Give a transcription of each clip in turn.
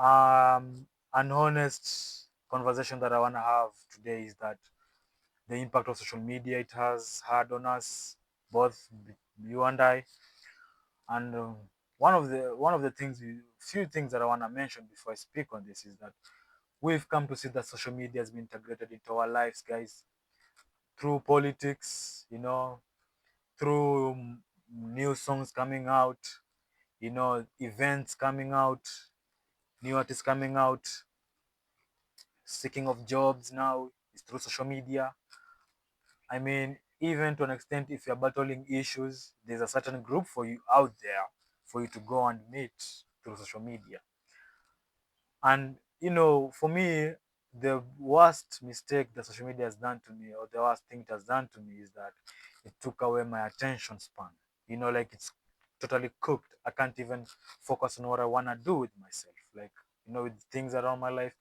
An honest conversation that I want to have today is that the impact of social media it has had on us, both you and I. And one of the things, few things that I want to mention before I speak on this is that we've come to see that social media has been integrated into our lives, guys, through politics, through new songs coming out, events coming out, new artists coming out, seeking of jobs now is through social media. I mean, even to an extent, if you're battling issues, there's a certain group for you out there for you to go and meet through social media. And for me, the worst mistake that social media has done to me, or the worst thing it has done to me, is that it took away my attention span. Like it's totally cooked. I can't even focus on what I wanna do with myself, like with things around my life.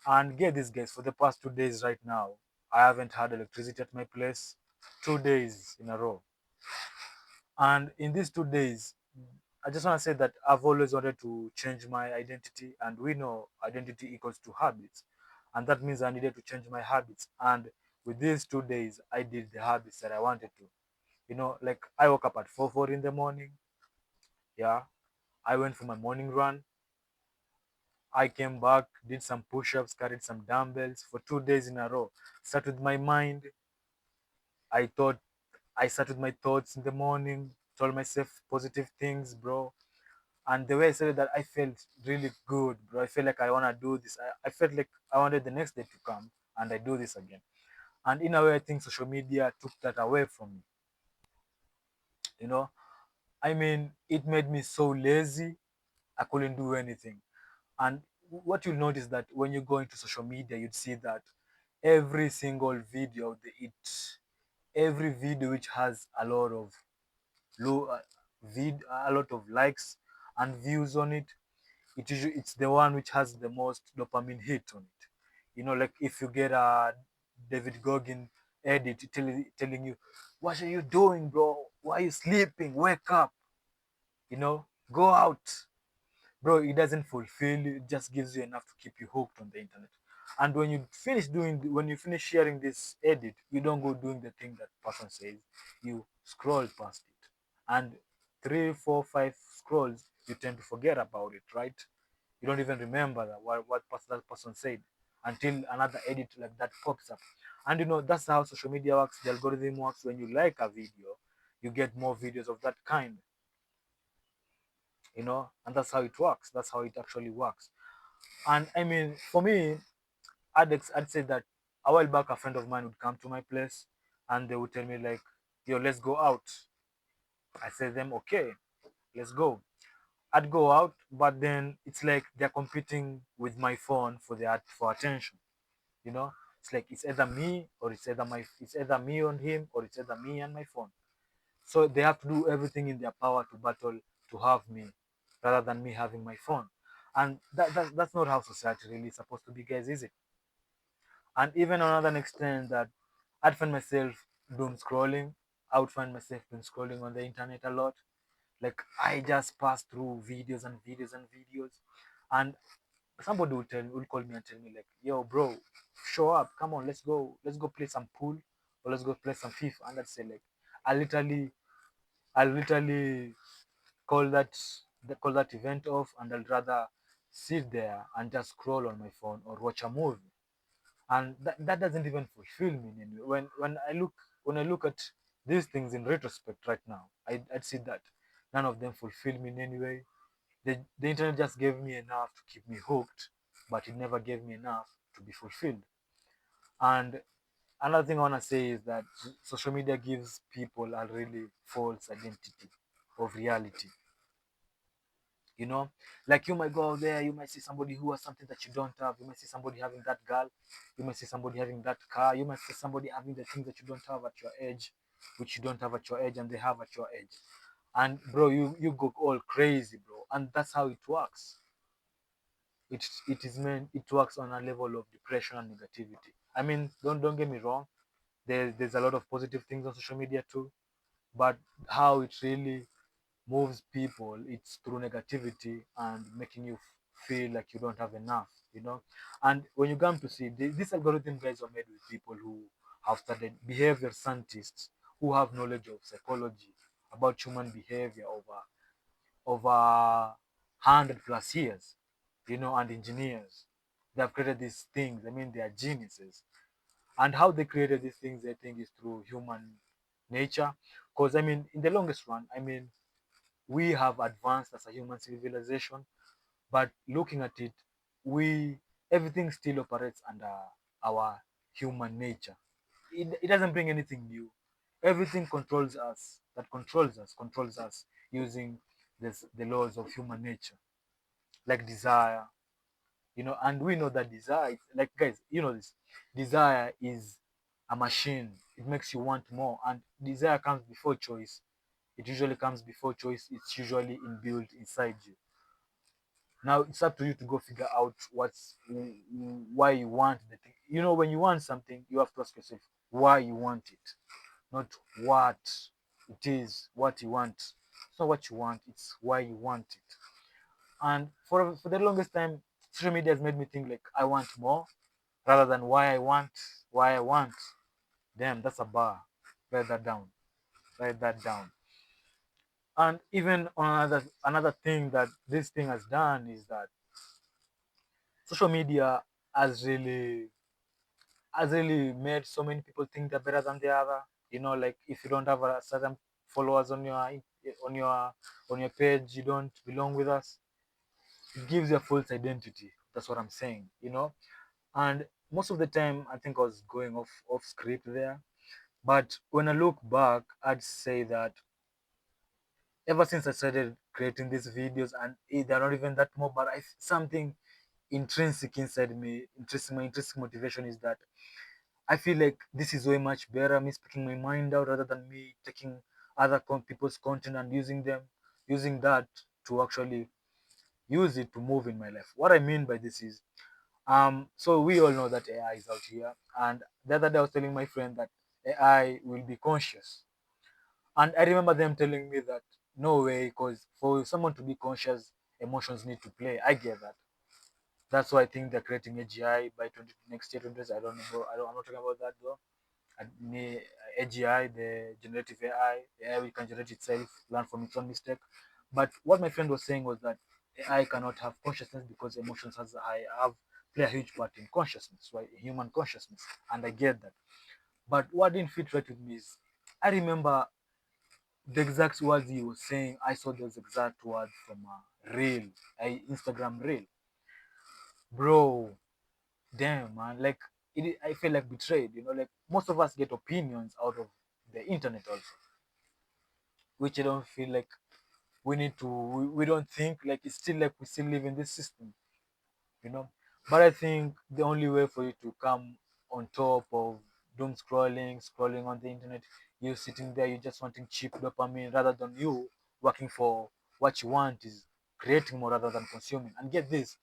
And get this, guys, for the past 2 days right now, I haven't had electricity at my place, 2 days in a row. And in these 2 days, I just want to say that I've always wanted to change my identity, and we know identity equals to habits. And that means I needed to change my habits. And with these 2 days, I did the habits that I wanted to. Like I woke up at 4 in the morning. Yeah. I went for my morning run. I came back, did some push ups, carried some dumbbells for 2 days in a row. Start with my mind. I thought, I sat with my thoughts in the morning, told myself positive things, bro. And the way I said that, I felt really good, bro. I felt like I want to do this. I felt like I wanted the next day to come and I do this again. And in a way, I think social media took that away from me. You know, I mean, it made me so lazy, I couldn't do anything. And what you'll notice that when you go into social media, you'd see that every single video, every video which has a lot of low, a lot of likes and views on it, it's the one which has the most dopamine hit on it. Like if you get a David Goggin edit telling you, what are you doing, bro? Why are you sleeping? Wake up, go out, bro. It doesn't fulfill you, it just gives you enough to keep you hooked on the internet. And when you finish sharing this edit, you don't go doing the thing that person says. You scroll past it, and three, four, five scrolls, you tend to forget about it, right? You don't even remember that person said until another edit like that pops up. And that's how social media works. The algorithm works. When you like a video, you get more videos of that kind, and that's how it works. That's how it actually works. And I mean, for me, I'd say that a while back, a friend of mine would come to my place and they would tell me, like, yo, let's go out. I say them, okay, let's go. I'd go out, but then it's like they're competing with my phone for attention. It's like it's either me or it's either me on him, or it's either me and my phone. So they have to do everything in their power to battle to have me, rather than me having my phone. And that's not how society really is supposed to be, guys, is it? And even on another extent, that I'd find myself doom scrolling. I would find myself doom scrolling on the internet a lot. Like I just pass through videos and videos and videos, and somebody will call me and tell me, like, yo, bro, show up, come on, let's go play some pool, or let's go play some FIFA. And I'd say, like, I literally I literally call that call that event off, and I'll rather sit there and just scroll on my phone or watch a movie. And that doesn't even fulfill me in any way. When I look at these things in retrospect right now, I'd see that none of them fulfill me in any way. The internet just gave me enough to keep me hooked, but it never gave me enough to be fulfilled. And another thing I want to say is that social media gives people a really false identity of reality. you know like, you might go out there, you might see somebody who has something that you don't have. You might see somebody having that girl, you might see somebody having that car, you might see somebody having the things that you don't have at your age, which you don't have at your age and they have at your age. And bro, you go all crazy, bro. And that's how it works. It works on a level of depression and negativity. I mean, don't get me wrong, there's a lot of positive things on social media too, but how it really moves people, it's through negativity and making you feel like you don't have enough, you know. And when you come to see this algorithm, guys, are made with people who have studied behavior scientists who have knowledge of psychology about human behavior over 100 plus years, you know, and engineers. They have created these things. I mean, they are geniuses. And how they created these things, I think, is through human nature. Because I mean, in the longest run, I mean, we have advanced as a human civilization, but looking at it, we everything still operates under our human nature. It doesn't bring anything new. Everything controls us. That controls us using the laws of human nature, like desire, you know. And we know that desire, like, guys, you know this, desire is a machine. It makes you want more, and desire comes before choice. It usually comes before choice. It's usually inbuilt inside you. Now it's up to you to go figure out why you want the thing. You know, when you want something, you have to ask yourself why you want it, not what it is. What you want, it's not what you want, it's why you want it. And for the longest time, social media has made me think like I want more rather than why I want. Damn, that's a bar. Write that down. Write that down. And even another thing that this thing has done is that social media has really made so many people think they're better than the other. You know, like if you don't have a certain followers on on your on your page, you don't belong with us. It gives you a false identity. That's what I'm saying. You know, and most of the time, I think I was going off script there. But when I look back, I'd say that ever since I started creating these videos, and they're not even that more, but I something intrinsic inside me, intrinsic motivation is that I feel like this is way much better. Me speaking my mind out rather than me taking other people's content and using that to actually use it to move in my life. What I mean by this is, so we all know that AI is out here, and the other day I was telling my friend that AI will be conscious, and I remember them telling me that no way, because for someone to be conscious, emotions need to play. I get that. That's why I think they're creating AGI by 20, next year, 20. I don't know. I'm not talking about that though. AGI, the generative AI, the AI which can generate itself, learn from its own mistake. But what my friend was saying was that AI cannot have consciousness because emotions have play a huge part in consciousness, right? Human consciousness, and I get that. But what didn't fit right with me is I remember the exact words he was saying. I saw those exact words from a reel, a Instagram reel, bro. Damn, man, like I feel like betrayed. You know, like most of us get opinions out of the internet also, which I don't feel like we need to. We don't think like it's still like we still live in this system, you know. But I think the only way for you to come on top of doom scrolling on the internet, you sitting there, you just wanting cheap dopamine rather than you working for what you want is creating more rather than consuming. And get this,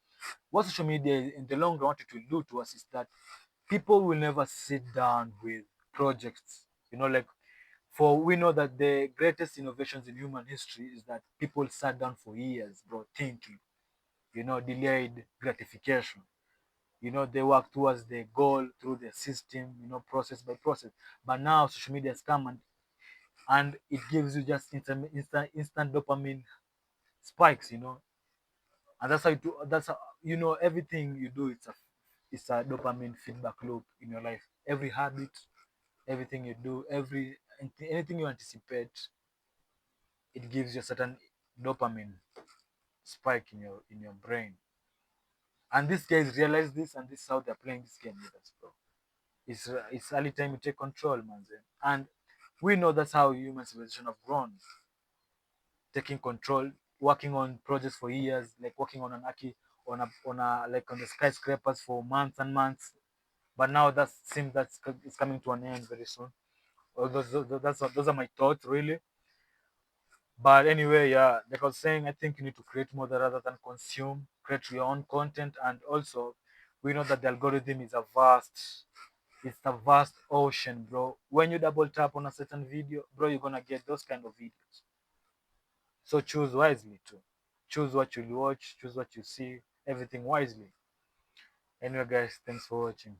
what social media in the long run what it will do to us is that people will never sit down with projects, you know, like for we know that the greatest innovations in human history is that people sat down for years, bro, thinking, you know, delayed gratification. You know, they work towards the goal through the system, you know, process by process. But now social media has come and it gives you just instant dopamine spikes, you know. And that's how you do that's how, you know, everything you do, it's a dopamine feedback loop in your life. Every habit, everything you do, anything you anticipate, it gives you a certain dopamine spike in your brain. And these guys realize this, and this is how they're playing this game with us, bro. It's early time you take control, man. And we know that's how human civilization have grown, taking control, working on projects for years, like working on an aki on a like on the skyscrapers for months and months. But now that seems it's coming to an end very soon. Well, those are my thoughts, really. But anyway, yeah, like I was saying, I think you need to create more rather than consume. Create your own content, and also we know that the algorithm is it's a vast ocean, bro. When you double tap on a certain video, bro, you're gonna get those kind of videos. So choose wisely too. Choose what you watch, choose what you see. everything wisely. Anyway, guys, thanks for watching.